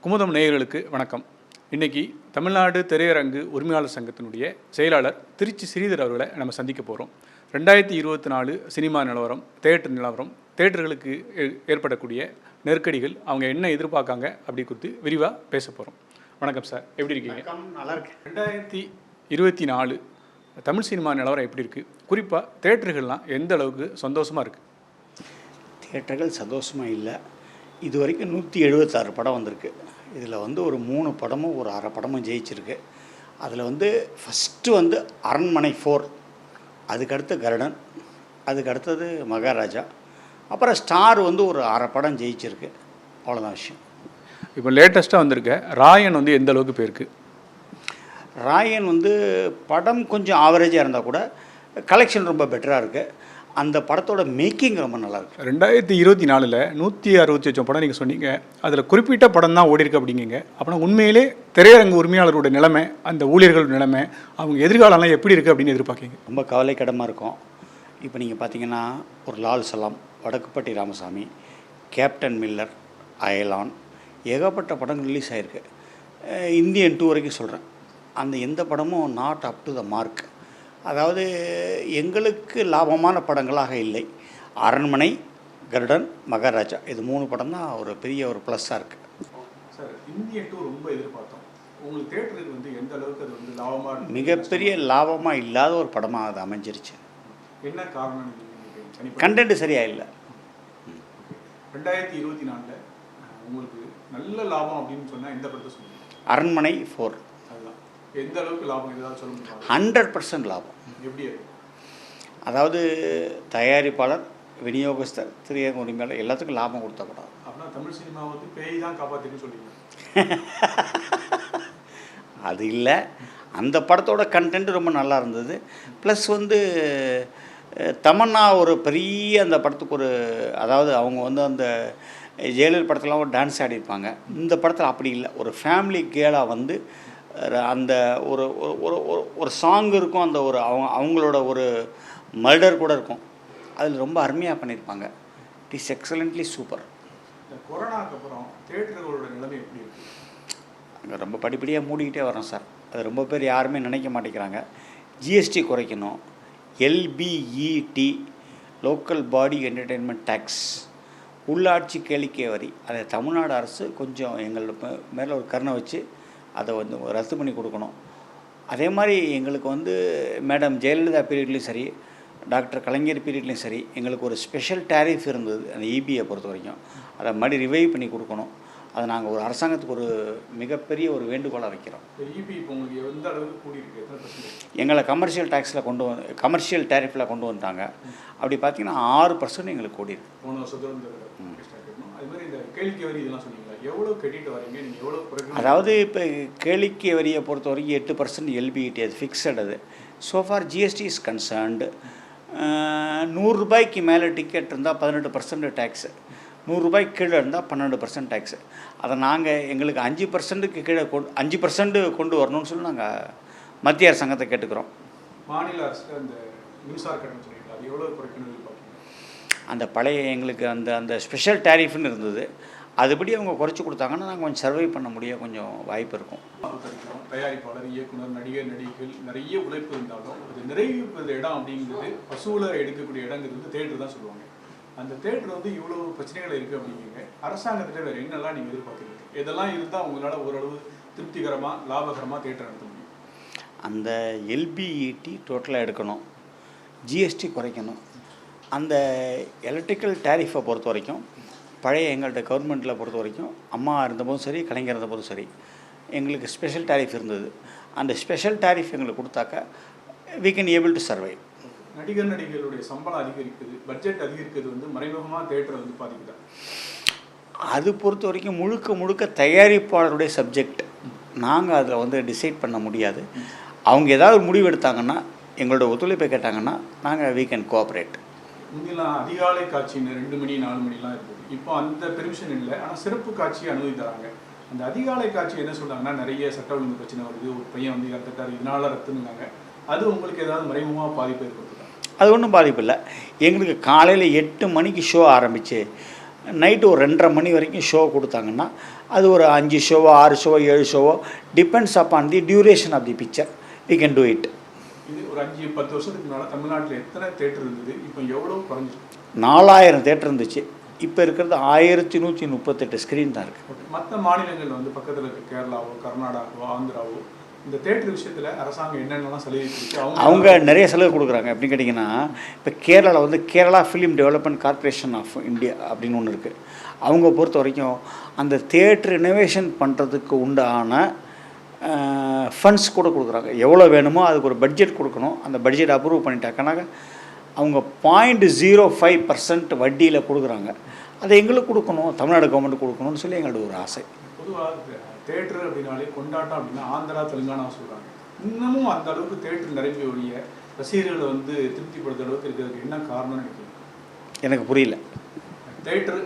குமுதம் நேயர்களுக்கு வணக்கம். இன்றைக்கி தமிழ்நாடு திரையரங்கு உரிமையாளர் சங்கத்தினுடைய செயலாளர் திருச்சி ஸ்ரீதர் அவர்களை நம்ம சந்திக்க போகிறோம். 2024 சினிமா நிலவரம், தியேட்டர் நிலவரம், தியேட்டர்களுக்கு ஏற்படக்கூடிய நெருக்கடிகள், அவங்க என்ன எதிர்பார்க்காங்க அப்படி குறித்து விரிவாக பேச போகிறோம். வணக்கம் சார், எப்படி இருக்கீங்க? நல்லா இருக்கு. 2024 தமிழ் சினிமா நிலவரம் எப்படி இருக்குது? குறிப்பாக தியேட்டர்கள்லாம் எந்த அளவுக்கு சந்தோஷமாக இருக்குது? தியேட்டர்கள் சந்தோஷமாக இல்லை. இது வரைக்கும் 176 படம் வந்திருக்கு. இதில் ஒரு 3 படமும் ஒரு அரை படமும் ஜெயிச்சிருக்கு. அதில் ஃபஸ்ட்டு அரண்மனை 4, அதுக்கடுத்து கருடன், அதுக்கடுத்தது மகாராஜா, அப்புறம் ஸ்டார் ஒரு அரை படம் ஜெயிச்சிருக்கு. அவ்வளோதான் விஷயம். இப்போ லேட்டஸ்ட்டாக வந்திருக்க ராயன் எந்த அளவுக்கு போயிருக்கு? ராயன் படம் கொஞ்சம் ஆவரேஜாக இருந்தால் கூட கலெக்ஷன் ரொம்ப பெட்டராக இருக்குது. அந்த படத்தோட மேக்கிங் ரொம்ப நல்லாயிருக்கு. 2024 168 படம் நீங்கள் சொன்னீங்க. அதில் குறிப்பிட்ட படம் தான் ஓடி இருக்கு அப்படிங்கிங்க. அப்படின்னா உண்மையிலே திரையரங்கு உரிமையாளரோட நிலைமை, அந்த ஊழியர்களோட நிலைமை, அவங்க எதிர்காலம்லாம் எப்படி இருக்குது அப்படின்னு எதிர்பார்க்கிங்க? ரொம்ப கவலைக்கிடமாக இருக்கும். இப்போ நீங்கள் பார்த்தீங்கன்னா ஒரு லால் சலாம், வடக்குப்பட்டி ராமசாமி, கேப்டன் மில்லர், அயலான், ஏகப்பட்ட படங்கள் ரிலீஸ் ஆகிருக்கு. இந்தியன் 2 வரைக்கும் சொல்கிறேன். அந்த எந்த படமும் not up to the mark. அதாவது எங்களுக்கு லாபமான படங்களாக இல்லை. அரண்மனை, கருடன், மகாராஜா, இது 3 படம் தான் ஒரு பெரிய ஒரு ப்ளஸ்ஸாக இருக்குது. சார், இந்தியன் 2 ரொம்ப எதிர்பார்த்தோம். உங்களுக்கு தியேட்டருக்கு எந்த அளவுக்கு அது லாபமாக, மிகப்பெரிய லாபமாக இல்லாத ஒரு படமாக அது அமைஞ்சிருச்சு. என்ன காரணம்? கண்டென்ட் சரியாக இல்லை. 2024 உங்களுக்கு நல்ல லாபம் அப்படின்னு சொன்னால் எந்த படத்தை சொல்லுங்கள்? அரண்மனை 4. எந்த அளவுக்கு லாபம், ஏதாவது சொல்ல முடியுமா? 100% லாபம். எப்படி? அதாவது தயாரிப்பாளர், விநியோகஸ்தர், திரையரங்கு உரிமையாளர் எல்லாத்துக்கும் லாபம் கொடுத்த படம். அப்படின்னா தமிழ் சினிமா பேய் தான் காப்பாற்றுன்னு சொல்லிங்க. அது இல்லை. அந்த படத்தோட கண்டென்ட் ரொம்ப நல்லா இருந்தது. ப்ளஸ் தமன்னா ஒரு பெரிய அந்த படத்துக்கு ஒரு, அதாவது அவங்க அந்த ஜெயலலிதா படத்துலாம் ஒரு டான்ஸ் ஆடிருப்பாங்க. இந்த படத்தில் அப்படி இல்லை. ஒரு ஃபேமிலி கேலாக அந்த ஒரு ஒரு சாங் இருக்கும். அந்த ஒரு அவங்களோட ஒரு மர்டர் கூட இருக்கும். அதில் ரொம்ப அருமையாக பண்ணியிருப்பாங்க. It is excellently super. இந்த கொரோனாக்கு அப்புறம் தியேட்டர்களோட நிலைமை எப்படி இருக்குது? அங்கே ரொம்ப படிப்படியாக மூடிக்கிட்டே வரோம் சார். அது ரொம்ப பேர் யாருமே நினைக்க மாட்டேங்கிறாங்க. ஜிஎஸ்டி குறைக்கணும், எல்பிஇடி, லோக்கல் பாடி என்டர்டெயின்மெண்ட் டேக்ஸ், உள்ளாட்சி கேளிக்கை வரி, அதை தமிழ்நாடு அரசு கொஞ்சம் எங்களுக்கு மேலே ஒரு கருணை வச்சு அதை ரத்து பண்ணி கொடுக்கணும். அதே மாதிரி எங்களுக்கு மேடம் ஜெயலலிதா பீரியட்லேயும் சரி, டாக்டர் கலைஞர் பீரியட்லேயும் சரி, எங்களுக்கு ஒரு ஸ்பெஷல் டேரிஃப் இருந்தது அந்த இபியை பொறுத்த வரைக்கும். அதை மறுபடி ரிவைவ் பண்ணி கொடுக்கணும். அதை நாங்கள் ஒரு அரசாங்கத்துக்கு ஒரு மிகப்பெரிய ஒரு வேண்டுகோளாக வைக்கிறோம். எங்களை கமர்ஷியல் டேக்ஸில் கமர்ஷியல் டேரிஃபில் கொண்டு வந்துட்டாங்க. அப்படி பார்த்தீங்கன்னா 6% எங்களுக்கு கூடி இருக்கு. அதாவது இப்போ கேளிக்கை வரியை பொறுத்த வரைக்கும் 8% எல்பிஇடி, அது ஃபிக்ஸட். அது சோஃபார் ஜிஎஸ்டி இஸ் கன்சர்ன்டு. 100 ரூபாய்க்கு மேலே டிக்கெட் இருந்தால் 18% டேக்ஸு, 100 ரூபாய்க்கு கீழே இருந்தால் 12% டேக்ஸு. அதை நாங்கள் எங்களுக்கு 5%க்கு கீழே 5% கொண்டு வரணும்னு சொல்லி நாங்கள் மத்திய அரசாங்கத்தை கேட்டுக்கிறோம். மாநில அரசு அந்த மின்சார கட்டணம் சொல்லிங்களா, அது எவ்வளோ குறைக்கணும்? அந்த பழைய எங்களுக்கு அந்த ஸ்பெஷல் டேரிஃப்னு இருந்தது. அதுபடி அவங்க குறைச்சி கொடுத்தாங்கன்னா நாங்கள் கொஞ்சம் சர்வை பண்ண முடிய கொஞ்சம் வாய்ப்பு இருக்கும். தயாரிப்பாளர், இயக்குனர், நடிகர், நடிகைகள் நிறைய உழைப்பு இருந்தாலும் அது நிறைவு இடம் அப்படிங்கிறது, வசூலை எடுக்கக்கூடிய இடங்கிறது தேட்டர் தான் சொல்லுவாங்க. அந்த தேட்டர் இவ்வளோ பிரச்சனைகள் இருக்குது அப்படிங்கிறீங்க. அரசாங்கத்திட்ட வேறு என்னெல்லாம் நீங்கள் எதிர்பார்க்குறீங்க? இதெல்லாம் இருந்தால் உங்களால் ஓரளவு திருப்திகரமாக, லாபகரமாக தேட்டர் நடத்த முடியும். அந்த எல்பிஇடி டோட்டலாக எடுக்கணும், ஜிஎஸ்டி குறைக்கணும். அந்த எலக்ட்ரிக்கல் டேரிஃபை பொறுத்த வரைக்கும் பழைய எங்கள்கிட்ட கவர்மெண்ட்டில் பொறுத்த வரைக்கும் அம்மா இருந்தபோதும் சரி, கலைஞர் இருந்தபோதும் சரி, எங்களுக்கு ஸ்பெஷல் டேரிஃப் இருந்தது. அந்த ஸ்பெஷல் டேரிஃப் எங்களுக்கு கொடுத்தாக்க we can able to survive. நடிகர் நடிகைகளுடைய சம்பளம் அதிகரிக்குது, பட்ஜெட் அதிகரிக்கிறது மறைமுகமாக தேட்டரை பாதிக்குதா? அது பொறுத்த வரைக்கும் முழுக்க தயாரிப்பாளருடைய சப்ஜெக்ட். நாங்கள் அதில் டிசைட் பண்ண முடியாது. அவங்க ஏதாவது முடிவு எடுத்தாங்கன்னா, எங்களோட ஒத்துழைப்பை கேட்டாங்கன்னா நாங்கள் we can cooperate. முன்னெல்லாம் அதிகாலை காட்சி 2 மணி 4 மணிலாம் இருக்குது. இப்போ அந்த பெர்மிஷன் இல்லை. ஆனால் சிறப்பு காட்சியை அனுமதி தராங்க. அந்த அதிகாலை காட்சி என்ன சொல்கிறாங்கன்னா, நிறைய சட்ட ஒழுங்கு பிரச்சனை வருது, ஒரு பையன் இறந்துட்டார், இதனால ரத்துனாங்க. அது உங்களுக்கு ஏதாவது மறைமுகமாக பாதிப்பு ஏற்படுத்துதா? அது ஒன்றும் பாதிப்பு இல்லை. எங்களுக்கு காலையில் 8 மணிக்கு ஷோ ஆரம்பித்து நைட்டு ஒரு 2:30 மணி வரைக்கும் ஷோ கொடுத்தாங்கன்னா அது ஒரு 5 ஷோவோ 6 ஷோவோ 7 ஷோவோ depends upon the duration of the picture we can do it. இது ஒரு 5-10 வருஷத்துக்கு முன்னால் தமிழ்நாட்டில் எத்தனை தேட்டர் இருந்தது, இப்போ எவ்வளோ குறைஞ்சிருக்கு? 4000 தேட்டர் இருந்துச்சு, இப்போ இருக்கிறது 1138 ஸ்க்ரீன் தான் இருக்குது. மற்ற மாநிலங்கள் வந்து பக்கத்தில் இருக்க கேரளாவோ கர்நாடகாவோ ஆந்திராவோ இந்த தேட்டர் விஷயத்தில் அரசாங்கம் என்னென்னலாம் சலுகை கொடுத்து அவங்க நிறைய செலவு கொடுக்குறாங்க. எப்படின்னு கேட்டிங்கன்னா, இப்போ கேரளாவில் வந்து Kerala film development corporation of India அப்படின்னு ஒன்று இருக்குது. அவங்க பொறுத்த வரைக்கும் அந்த தேட்டர் இனோவேஷன் பண்ணுறதுக்கு உண்டான ஃபண்ட்ஸ் கூட கொடுக்குறாங்க. எவ்வளோ வேணுமோ அதுக்கு ஒரு பட்ஜெட் கொடுக்கணும். அந்த பட்ஜெட் அப்ரூவ் பண்ணிட்டாக்கனாக்க அவங்க 0.05% வட்டியில் கொடுக்குறாங்க. அதை எங்களுக்கு கொடுக்கணும், தமிழ்நாடு கவர்மெண்ட் கொடுக்கணும்னு சொல்லி எங்களோட ஒரு ஆசை. பொதுவாக தேட்டர் அப்படின்னாலே கொண்டாட்டம் அப்படின்னா ஆந்திரா தெலுங்கானா சொல்கிறாங்க. இன்னமும் அந்த அளவுக்கு தேட்டர் நிரம்பி ஒழிய ரசிகர்களை வந்து திருப்திப்படுத்துற அளவுக்கு இருக்கிறதுக்கு என்ன காரணம்னு நினைக்கிறேன்? எனக்கு புரியல. தேட்டர்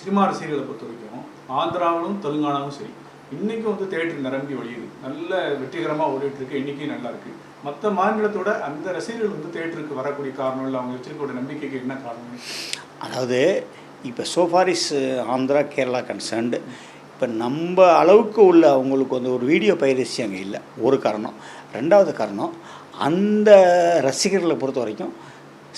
சினிமா ரசிகர்களை பொறுத்த வரைக்கும் ஆந்திராவிலும் தெலுங்கானாவும் சரி, இன்றைக்கும் வந்து தேட்டர் நிரம்பி ஒழியுது, நல்ல வெற்றிகரமாக ஓடிட்டுருக்கு, இன்றைக்கும் நல்லா இருக்குது. மற்ற மாநிலத்தோட அந்த ரசிகர்கள் வந்து தேட்டருக்கு வரக்கூடிய காரணம் இல்லை, அவங்க வச்சிருக்கோட நம்பிக்கைக்கு என்ன காரணம்? அதாவது இப்போ சோஃபாரிஸ் ஆந்திரா கேரளா கன்சர்ன்டு இப்போ நம்ம அளவுக்கு உள்ள அவங்களுக்கு வந்து ஒரு வீடியோ பைரசி அங்கே இல்லை, ஒரு காரணம். ரெண்டாவது காரணம், அந்த ரசிகர்களை பொறுத்த வரைக்கும்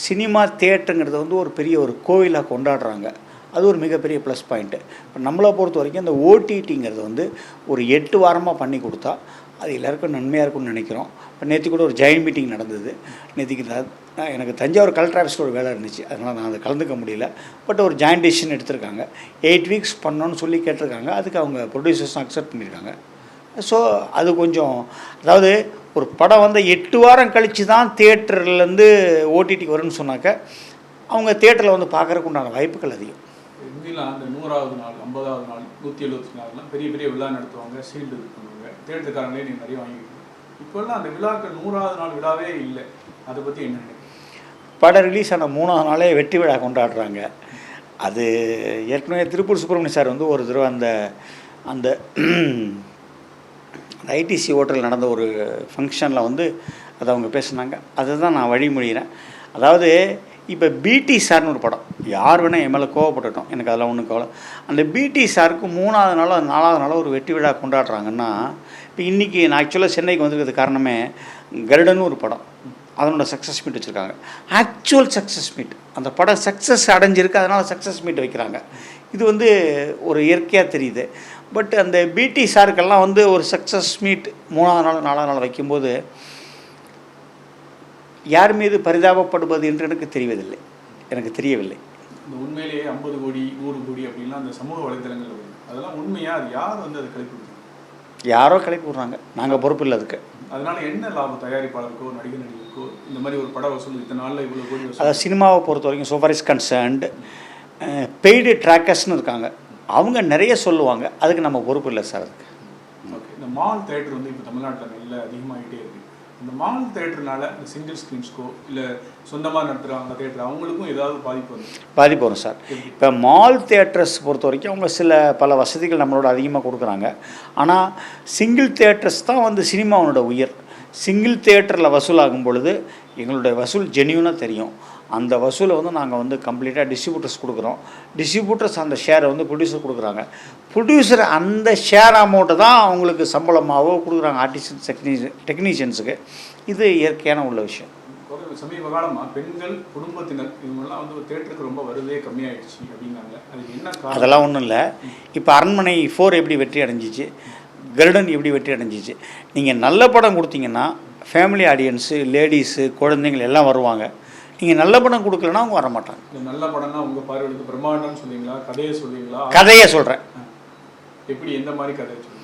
சினிமா தேட்டருங்கிறது வந்து ஒரு பெரிய ஒரு கோவிலாக கொண்டாடுறாங்க. அது ஒரு மிகப்பெரிய ப்ளஸ் பாயிண்ட்டு. இப்போ நம்மளை பொறுத்த வரைக்கும் இந்த ஓடிடிங்கிறது வந்து ஒரு 8 வாரமாக பண்ணி கொடுத்தா அது எல்லாருக்கும் நன்மையாக இருக்கும்னு நினைக்கிறோம். இப்போ நேற்று கூட ஒரு ஜாயின்ட் மீட்டிங் நடந்தது. நேற்றுக்கு எனக்கு தஞ்சாவூர் கலெக்டர் ஆஃபீஸில் ஒரு வேலை இருந்துச்சு, அதனால் நான் அதை கலந்துக்க முடியல. பட் ஒரு ஜாயின்ட் டிசிஷன் எடுத்திருக்காங்க. 8 வீக்ஸ் பண்ணணும்னு சொல்லி கேட்டிருக்காங்க. அதுக்கு அவங்க ப்ரொடியூசர்ஸும் அக்செப்ட் பண்ணியிருக்காங்க. ஸோ அது கொஞ்சம், அதாவது ஒரு படம் வந்து 8 வாரம் கழித்து தான் தியேட்டர்லேருந்து ஓடிடிக்கு வரும்னு சொன்னாக்க அவங்க தியேட்டரில் வந்து பார்க்குறக்கு உண்டான வாய்ப்புகள் அதிகம். இந்தியில் அந்த 100வது நாள் 50வது நாள் 174 நாள்லாம் பெரிய பெரிய விழா நடத்துவாங்க, சீல்டு இது பண்ணுவாங்க, தேட்டருக்காரங்களே நீங்கள் நிறைய வாங்கிக்கிட்டு. இப்போல்லாம் அந்த விழாக்கள் 100வது நாள் விழாவே இல்லை. அதை பற்றி என்ன நினைக்கிறீங்க? படம் ரிலீஸ் ஆன 3வது நாளே வெற்றி விழா கொண்டாடுறாங்க. அது ஏற்கனவே திருப்பூர் சுப்பிரமணியம் சார் வந்து ஒரு தடவை அந்த அந்த ஐடிசி ஹோட்டல் நடந்த ஒரு ஃபங்க்ஷனில் வந்து அதை அவங்க பேசுனாங்க. அதை தான் நான் வழிமொழிகிறேன். அதாவது இப்போ பிடி சார்னு ஒரு படம், யார் வேணால் என் மேலே கோவப்பட்டுட்டோம், எனக்கு அதெல்லாம் ஒன்றும் கவலை. அந்த பிடி சாருக்கு 3வது நாளோ 4வது நாளோ ஒரு வெற்றி விழா கொண்டாடுறாங்கன்னா, இப்போ இன்றைக்கி நான் ஆக்சுவலாக சென்னைக்கு வந்திருக்கிறது காரணமே கருடன் ஒரு படம், அதனோட சக்ஸஸ் மீட் வச்சுருக்காங்க. ஆக்சுவல் சக்ஸஸ் மீட், அந்த படம் சக்ஸஸ் அடைஞ்சிருக்கு, அதனால் சக்ஸஸ் மீட் வைக்கிறாங்க. இது வந்து ஒரு இயற்கையாக தெரியுது. பட் அந்த பிடி சாருக்கெல்லாம் வந்து ஒரு சக்ஸஸ் மீட் 3வது நாள் 4வது நாள் வைக்கும்போது யார் மீது பரிதாபப்படுவது என்று எனக்கு தெரியவில்லை. இந்த உண்மையிலேயே 50 கோடி 100 கோடி அப்படின்லாம் அந்த சமூக வலைதளங்கள் வருது, அதெல்லாம் உண்மையாக? அது யார் வந்து அதை கிளப்பி விடுறாங்க? யாரோ கிளப்பி விட்றாங்க, நாங்கள் பொறுப்பு இல்லை அதுக்கு. அதனால் என்ன லாபம் தயாரிப்பாளருக்கோ நடிகருக்கோ? இந்த மாதிரி ஒரு பட வசூல் இத்தனை நாளில் இவ்வளோ கோடி வசூல். அதாவது சினிமாவை பொறுத்த வரைக்கும் சோஃபார் இஸ் கன்சர்ன்டு பெய்டு ட்ராக்கர்ஸ்னு இருக்காங்க, அவங்க நிறைய சொல்லுவாங்க, அதுக்கு நம்ம பொறுப்பு இல்லை சார் அதுக்கு. ஓகே, இந்த மால் தேட்டர் வந்து இப்போ தமிழ்நாட்டில் நல்ல அதிகமாகிட்டே இருக்குது. இந்த மால் தேட்டர்னால இந்த சிங்கிள் ஸ்க்ரீன்ஸ்க்கோ இல்லை சொந்தமாக நடத்துகிறாங்க தேட்டர், அவங்களுக்கும் ஏதாவது பாதிப்பு வரும் சார். இப்போ மால் தேட்டர்ஸ் பொறுத்த வரைக்கும் அவங்க பல வசதிகள் நம்மளோட அதிகமாக கொடுக்குறாங்க. ஆனால் சிங்கிள் தேட்டர்ஸ் தான் வந்து சினிமாவோட உயிர். சிங்கிள் தேட்டரில் வசூலாகும் பொழுது எங்களுடைய வசூல் ஜென்யூனாக தெரியும். அந்த வசூலை வந்து நாங்கள் வந்து கம்ப்ளீட்டாக டிஸ்ட்ரிபியூட்டர்ஸ் கொடுக்குறோம். டிஸ்ட்ரிபியூட்டர்ஸ் அந்த ஷேரை வந்து ப்ரொடியூசர் கொடுக்குறாங்க. ப்ரொடியூசர் அந்த ஷேர் அமௌண்ட்டை தான் அவங்களுக்கு சம்பளமாகவோ கொடுக்குறாங்க ஆர்டிஸ்ட் டெக்னீஷியன்ஸுக்கு. இது இயற்கையான உள்ள விஷயம். சமீப காலமாக பெண்கள் குடும்பத்தினர் இவங்கெல்லாம் வந்து ஒரு தேட்டருக்கு ரொம்ப வருதே கம்மியாயிடுச்சு அப்படின்னாங்க. அதுக்கு என்ன காரணம்? அதெல்லாம் ஒன்றும் இல்லை. இப்போ அரண்மனை 4 எப்படி வெற்றி அடைஞ்சிச்சு, கருடன் எப்படி வெற்றி அடைஞ்சிச்சு. நீங்கள் நல்ல படம் கொடுத்தீங்கன்னா ஃபேமிலி ஆடியன்ஸு, லேடிஸு, குழந்தைங்கள் எல்லாம் வருவாங்க. நீங்கள் நல்ல படம் கொடுக்கலன்னா அவங்க வரமாட்டாங்க. நல்ல படம்னா உங்கள் பார்வைக்கு பிரம்மாண்டம் சொல்லுவீங்களா, கதையை சொல்லுவீங்களா? கதையை சொல்கிறேன். எப்படி, எந்த மாதிரி கதை சொல்லுவீங்க?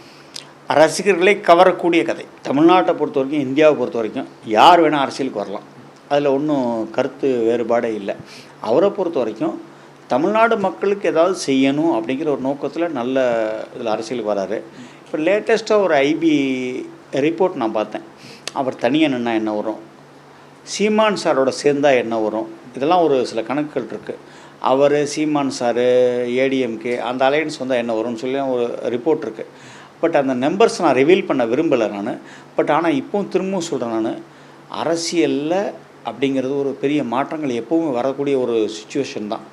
ரசிகர்களை கவரக்கூடிய கதை. தமிழ்நாட்டை பொறுத்த வரைக்கும், இந்தியாவை பொறுத்த வரைக்கும் யார் வேணால் அரசியலுக்கு வரலாம், அதில் ஒன்றும் கருத்து வேறுபாடே இல்லை. அவரை பொறுத்த வரைக்கும் தமிழ்நாடு மக்களுக்கு ஏதாவது செய்யணும் அப்படிங்கிற ஒரு நோக்கத்தில் நல்ல இதில் அரசியலுக்கு வராரு. இப்போ லேட்டஸ்ட்டாக ஒரு ஐபி ரிப்போர்ட் நான் பார்த்தேன். அவர் தனியாக நின்னா என்ன வரும், சீமான் சாரோட சேர்ந்தால் என்ன வரும், இதெல்லாம் ஒரு சில கணக்குகள் இருக்குது. அவர் சீமான் சார் ஏடிஎம்கே அந்த அலையன்ஸ் வந்தால் என்ன வரும்னு சொல்லி ஒரு ரிப்போர்ட் இருக்குது. பட் அந்த நம்பர்ஸ் நான் ரிவீல் பண்ண விரும்பலை நான். பட் ஆனால் இப்போவும் திரும்பவும் சொல்கிறேன், நான் அரசியலில் அப்படிங்கிறது ஒரு பெரிய மாற்றங்கள் எப்போவும் வரக்கூடிய ஒரு சுச்சுவேஷன் தான்.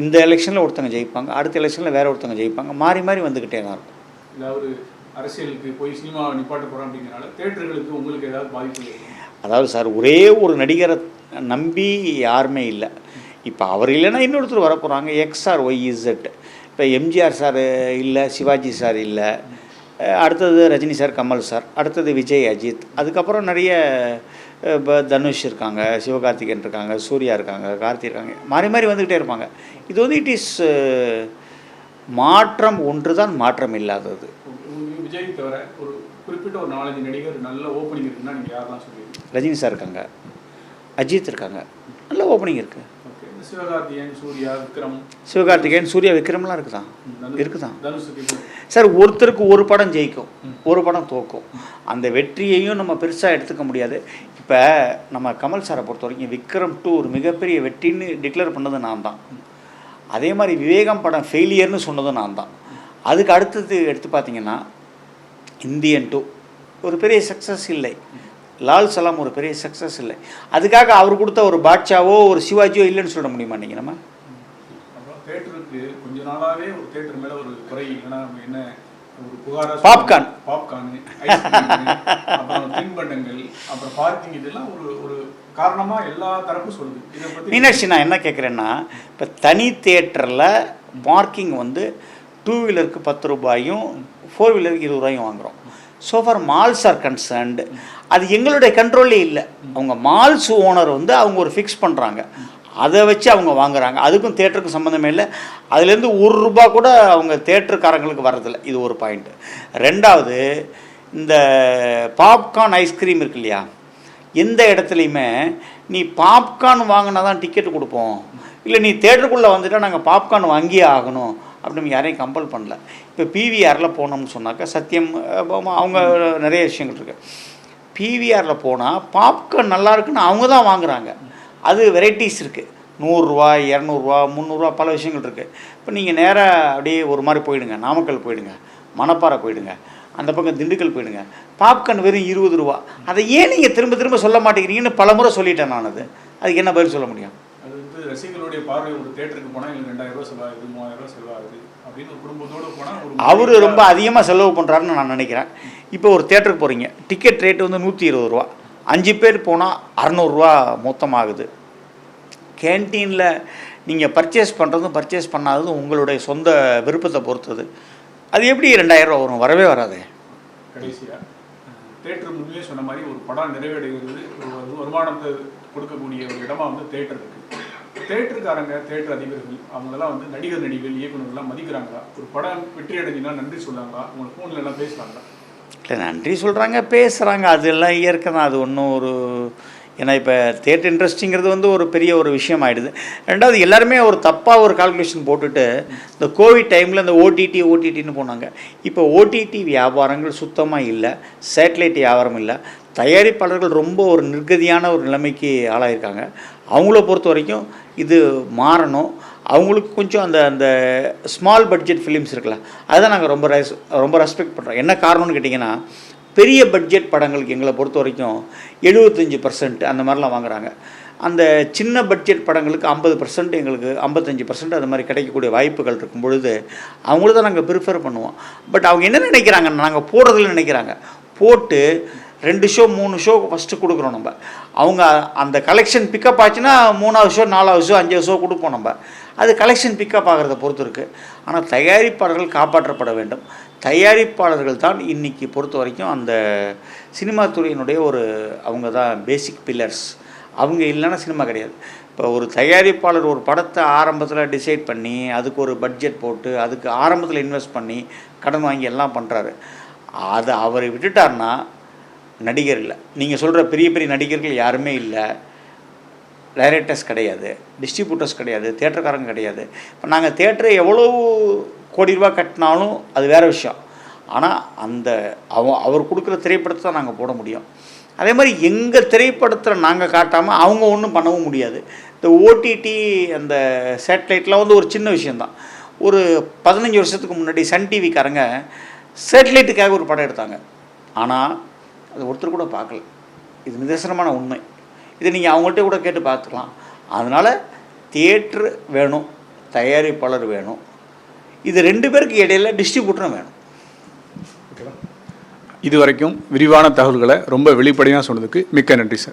இந்த எலெக்ஷனில் ஒருத்தங்க ஜெயிப்பாங்க, அடுத்த எலெக்ஷனில் வேறு ஒருத்தங்க ஜெயிப்பாங்க, மாறி மாறி வந்துக்கிட்டே தான் இருக்கும். ஏதாவது அரசியலுக்கு போய் சினிமாவை நிப்பாட்ட போகிறோம் அப்படிங்கிறனால தேட்டர்களுக்கு உங்களுக்கு ஏதாவது பாதிப்பு? அதாவது சார், ஒரே ஒரு நடிகரை நம்பி யாருமே இல்லை. இப்போ அவர் இல்லைன்னா இன்னொருத்தர் வர போகிறாங்க, எக்ஸ்ஆர் ஒய் இசட். இப்போ எம்ஜிஆர் சார் இல்லை, சிவாஜி சார் இல்லை, அடுத்தது ரஜினி சார், கமல் சார், அடுத்தது விஜய், அஜித், அதுக்கப்புறம் நிறைய இப்போ தனுஷ் இருக்காங்க, சிவகார்த்திகேயன் இருக்காங்க, சூர்யா இருக்காங்க, கார்த்தி இருக்காங்க, மாறி மாறி வந்துக்கிட்டே இருப்பாங்க. இது வந்து இட் இஸ் மாற்றம் ஒன்று தான், மாற்றம் இல்லாதது. விஜய் தவிர ஒரு குறிப்பிட்ட ஒரு 4-5 நடிகர் நல்ல ஓப்பனிங் இருக்குன்னா நீங்கள் யாரெல்லாம் சொல்லுவீங்க? ரஜினி சார் இருக்காங்க, அஜித் இருக்காங்க, நல்ல ஓப்பனிங் இருக்குது. சிவகார்த்திகேயன், சூர்யா, விக்ரம். சிவகார்த்திகேயன், சூர்யா, விக்ரம்லாம் இருக்குதான். தனுஷுக்கு சார், ஒருத்தருக்கு ஒரு படம் ஜெயிக்கும், ஒரு படம் தோக்கும். அந்த வெற்றியையும் நம்ம பெருசாக எடுத்துக்க முடியாது. இப்போ நம்ம கமல் சாரை பொறுத்த வரைக்கும் விக்ரம் 2 ஒரு மிகப்பெரிய வெற்றின்னு டிக்ளேர் பண்ணது நான் தான். அதே மாதிரி விவேகம் படம் ஃபெயிலியர்னு சொன்னதும் நான் தான். அதுக்கு அடுத்தது எடுத்து பார்த்தீங்கன்னா இந்தியன் 2 ஒரு பெரிய சக்ஸஸ் இல்லை, லால் சலாம் ஒரு பெரிய சக்ஸஸ் இல்லை. அதுக்காக அவர் கொடுத்த ஒரு பாட்ஷாவோ ஒரு சிவாஜியோ இல்லைன்னு சொல்ல முடியுமா நீங்கள்? நம்ம தேட்டருக்கு கொஞ்ச நாளாகவே ஒரு தேட்டர் மேலே ஒரு குறை என்ன ஒரு புகாராக பாப்கார்ன், அப்புறம் தின்பண்டங்கள், அப்புறம் பார்க்கிங், இதெல்லாம் ஒரு ஒரு காரணமாக எல்லா தரப்பும் சொல்லுது. இதை பற்றி மீனாட்சி, நான் என்ன கேட்குறேன்னா, இப்போ தனி தேட்டரில் பார்க்கிங் வந்து 2 வீலருக்கு 10 ரூபாயும் 4 வீலருக்கு 20 ரூபாயும் வாங்குகிறோம். So far malls are concerned, அது எங்களுடைய கண்ட்ரோல்லே இல்லை. அவங்க மால்ஸ் ஓனர் வந்து அவங்க ஒரு ஃபிக்ஸ் பண்ணுறாங்க, அதை வச்சு அவங்க வாங்குறாங்க. அதுக்கும் தேட்டருக்கும் சம்மந்தமே இல்லை. அதுலேருந்து ₹1 கூட அவங்க தேட்டருக்காரங்களுக்கு வர்றதில்லை. இது ஒரு பாயிண்ட்டு. ரெண்டாவது, இந்த பாப்கார்ன் ஐஸ்கிரீம் இருக்கு இல்லையா, எந்த இடத்துலையுமே நீ பாப்கார்ன் வாங்கினா தான் டிக்கெட்டு கொடுப்போம், இல்லை நீ தேட்டருக்குள்ளே வந்துட்டால் நாங்கள் பாப்கார்ன் வாங்கியே ஆகணும் அப்படின்னு யாரையும் கம்பல் பண்ணல. இப்போ பிவிஆரில் போனோம்னு சொன்னாக்கா, சத்தியம் அவங்க நிறைய விஷயங்கள் இருக்குது. பிவிஆரில் போனால் பாப்கார்ன் நல்லா இருக்குன்னு அவங்க தான் வாங்குகிறாங்க. அது வெரைட்டிஸ் இருக்குது, ₹100, ₹200, ₹300, பல விஷயங்கள் இருக்குது. இப்போ நீங்கள் நேராக அப்படியே ஒரு மாதிரி போயிடுங்க, நாமக்கல் போயிடுங்க, மணப்பாறை போயிடுங்க, அந்த பக்கம் திண்டுக்கல் போயிடுங்க, பாப்கார்ன் வெறும் ₹20. அதை ஏன் நீங்கள் திரும்ப திரும்ப சொல்ல மாட்டேங்கிறீங்கன்னு பல முறை சொல்லிட்டேன் நான். அதுக்கு என்ன பதில் சொல்ல முடியும்? அது வந்து ரசிகர்களுடைய பார்வை, ஒரு தேட்டருக்கு போனால் எங்களுக்கு ₹2000 செலவாகுது, ₹3000 செலவாகுது அப்படின்னு ஒரு குடும்பத்தோடு போனால் அவர் ரொம்ப அதிகமாக செலவு பண்ணுறாருன்னு நான் நினைக்கிறேன். இப்போ ஒரு தேட்டருக்கு போகிறீங்க, டிக்கெட் ரேட்டு வந்து ₹120, 5 பேர் போனால் ₹600 மொத்தமாகுது. கேன்டீனில் நீங்கள் பர்ச்சேஸ் பண்ணுறதும் பர்ச்சேஸ் பண்ணாததும் உங்களுடைய சொந்த விருப்பத்தை பொறுத்தது. அது எப்படி ₹2000 வரும்? வரவே வராது. கடைசியாக தேட்டர் முன்னே சொன்ன மாதிரி ஒரு படம் நிறைவடைகிறது ஒரு வருமானத்தை கொடுக்கக்கூடிய ஒரு இடமா வந்து தேட்டர் இருக்குது. தேட்டருக்காரங்க, தேட்டர் அதிபர்கள், அவங்கெல்லாம் வந்து நடிகர், நடிகர்கள், இயக்குநர்கள்லாம் மதிக்கிறாங்களா? ஒரு படம் வெற்றி அடைஞ்சுன்னா நன்றி சொல்கிறாங்களா? உங்களுக்கு ஃபோனில் எல்லாம் பேசுகிறாங்களா? இல்லை, நன்றி சொல்கிறாங்க, பேசுகிறாங்க, அதெல்லாம் இயற்கை தான். அது ஒன்றும் ஒரு, ஏன்னா இப்போ தேட்டர் இண்டஸ்ட்ரிங்கிறது வந்து ஒரு பெரிய ஒரு விஷயம் ஆகிடுது. ரெண்டாவது, எல்லாருமே ஒரு தப்பாக ஒரு கால்குலேஷன் போட்டுட்டு இந்த கோவிட் டைமில் இந்த ஓடிடின்னு போனாங்க. இப்போ ஓடிடி வியாபாரங்கள் சுத்தமாக இல்லை, சேட்டலைட் வியாபாரம் இல்லை, தயாரிப்பாளர்கள் ரொம்ப ஒரு நிர்கதியான ஒரு நிலைமைக்கு ஆளாயிருக்காங்க. அவங்கள பொறுத்த வரைக்கும் இது மாறணும். அவங்களுக்கு கொஞ்சம் அந்த அந்த ஸ்மால் பட்ஜெட் ஃபிலிம்ஸ் இருக்குல்ல, அதுதான் நாங்கள் ரொம்ப ரெஸ்பெக்ட் பண்ணுறோம். என்ன காரணம்னு கேட்டிங்கன்னா, பெரிய பட்ஜெட் படங்களுக்கு எங்களை பொறுத்த வரைக்கும் 75% அந்த மாதிரிலாம் வாங்குகிறாங்க. அந்த சின்ன பட்ஜெட் படங்களுக்கு 50%, எங்களுக்கு 55% அது மாதிரி கிடைக்கக்கூடிய வாய்ப்புகள் இருக்கும் பொழுது அவங்கள தான் நாங்கள் ப்ரிஃபர் பண்ணுவோம். பட் அவங்க என்ன நினைக்கிறாங்க, நாங்கள் போடுறதில்ல நினைக்கிறாங்க, போட்டு 2 ஷோ 3 ஷோ ஃபஸ்ட்டு கொடுக்குறோம் நம்ம. அவங்க அந்த கலெக்ஷன் பிக்கப் ஆச்சுன்னா 3வது ஷோ 4வது ஷோ 5வது ஷோ கொடுப்போம் நம்ம. அது கலெக்ஷன் பிக்கப் ஆகிறத பொறுத்து இருக்குது. ஆனால் தயாரிப்பாளர்கள் காப்பாற்றப்பட வேண்டும். தயாரிப்பாளர்கள் தான் இன்றைக்கி பொறுத்த வரைக்கும் அந்த சினிமா துறையினுடைய ஒரு, அவங்க தான் பேசிக் பில்லர்ஸ். அவங்க இல்லைன்னா சினிமா கிடையாது. இப்போ ஒரு தயாரிப்பாளர் ஒரு படத்தை ஆரம்பத்தில் டிசைட் பண்ணி அதுக்கு ஒரு பட்ஜெட் போட்டு அதுக்கு ஆரம்பத்தில் இன்வெஸ்ட் பண்ணி கடன் வாங்கி எல்லாம் பண்ணுறாரு. அதை அவர் விட்டுட்டார்னா நடிகர் இல்லை. நீங்கள் சொல்கிற பெரிய பெரிய நடிகர்கள் யாருமே இல்லை, டைரக்டர்ஸ் கிடையாது, டிஸ்ட்ரிபியூட்டர்ஸ் கிடையாது, தேட்டருக்காரங்க கிடையாது. இப்போ நாங்கள் தேட்டரை எவ்வளோ கோடி ரூபா கட்டினாலும் அது வேறு விஷயம். ஆனால் அந்த அவர் கொடுக்குற திரைப்படத்தை தான் நாங்கள் போட முடியும். அதே மாதிரி எங்கள் திரைப்படத்தில் நாங்கள் காட்டாமல் அவங்க ஒன்றும் பண்ணவும் முடியாது. இந்த ஓடிடி அந்த சேட்டலைட்லாம் வந்து ஒரு சின்ன விஷயந்தான். ஒரு 15 வருஷத்துக்கு முன்னாடி சன் டிவிக்காரங்க சேட்டலைட்டுக்காக ஒரு படம் எடுத்தாங்க. ஆனால் அது ஒருத்தர் கூட பார்க்கல. இது நிதர்சனமான உண்மை. இதை நீங்கள் அவங்கள்ட்ட கூட கேட்டு பார்த்துக்கலாம். அதனால் தியேட்ரு வேணும், தயாரிப்பாளர் வேணும், இது 2 பேருக்கு இடையில டிஸ்ட்ரிபியூட்டரும் வேணும். இது வரைக்கும் விரிவான தகவல்களை ரொம்ப வெளிப்படையாக சொன்னதுக்கு மிக்க நன்றி சார்.